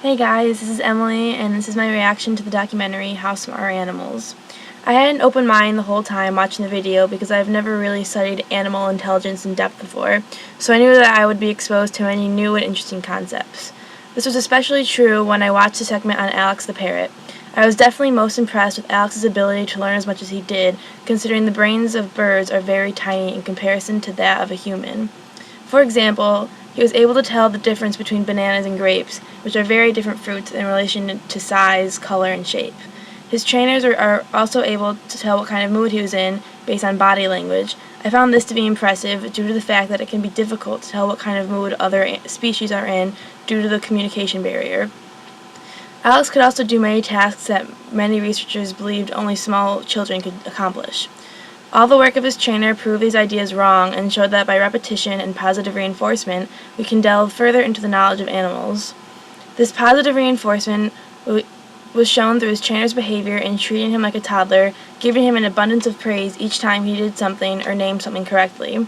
Hey guys, this is Emily, and this is my reaction to the documentary How Smart Are Animals. I had an open mind the whole time watching the video because I've never really studied animal intelligence in depth before, so I knew that I would be exposed to many new and interesting concepts. This was especially true when I watched the segment on Alex the parrot. I was definitely most impressed with Alex's ability to learn as much as he did, considering the brains of birds are very tiny in comparison to that of a human. For example, he was able to tell the difference between bananas and grapes, which are very different fruits in relation to size, color, and shape. His trainers are also able to tell what kind of mood he was in based on body language. I found this to be impressive due to the fact that it can be difficult to tell what kind of mood other species are in due to the communication barrier. Alex could also do many tasks that many researchers believed only small children could accomplish. All the work of his trainer proved these ideas wrong and showed that by repetition and positive reinforcement, we can delve further into the knowledge of animals. This positive reinforcement was shown through his trainer's behavior in treating him like a toddler, giving him an abundance of praise each time he did something or named something correctly.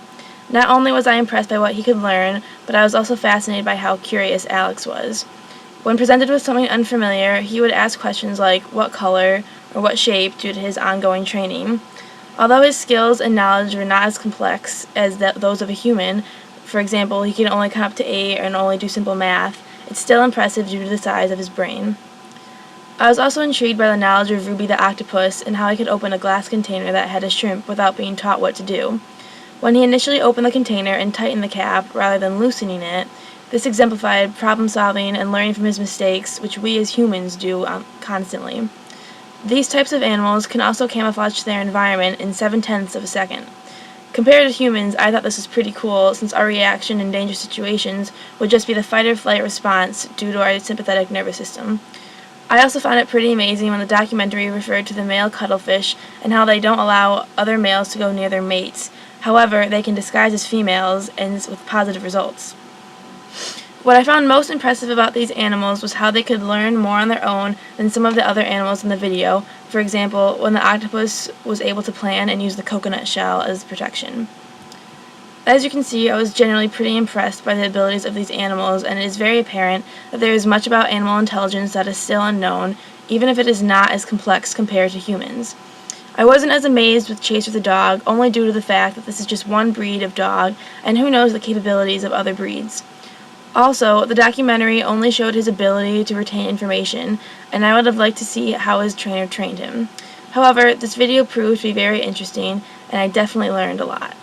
Not only was I impressed by what he could learn, but I was also fascinated by how curious Alex was. When presented with something unfamiliar, he would ask questions like what color or what shape due to his ongoing training. Although his skills and knowledge were not as complex as those of a human, for example, he can only count up to 8 and only do simple math, it's still impressive due to the size of his brain. I was also intrigued by the knowledge of Ruby the octopus and how he could open a glass container that had a shrimp without being taught what to do. When he initially opened the container and tightened the cap rather than loosening it, this exemplified problem solving and learning from his mistakes, which we as humans do constantly. These types of animals can also camouflage their environment in 7/10 of a second. Compared to humans, I thought this was pretty cool since our reaction in dangerous situations would just be the fight or flight response due to our sympathetic nervous system. I also found it pretty amazing when the documentary referred to the male cuttlefish and how they don't allow other males to go near their mates. However, they can disguise as females and with positive results. What I found most impressive about these animals was how they could learn more on their own than some of the other animals in the video. For example, when the octopus was able to plan and use the coconut shell as protection. As you can see, I was generally pretty impressed by the abilities of these animals, and it is very apparent that there is much about animal intelligence that is still unknown, even if it is not as complex compared to humans. I wasn't as amazed with Chase the dog, only due to the fact that this is just one breed of dog, and who knows the capabilities of other breeds. Also, the documentary only showed his ability to retain information, and I would have liked to see how his trainer trained him. However, this video proved to be very interesting, and I definitely learned a lot.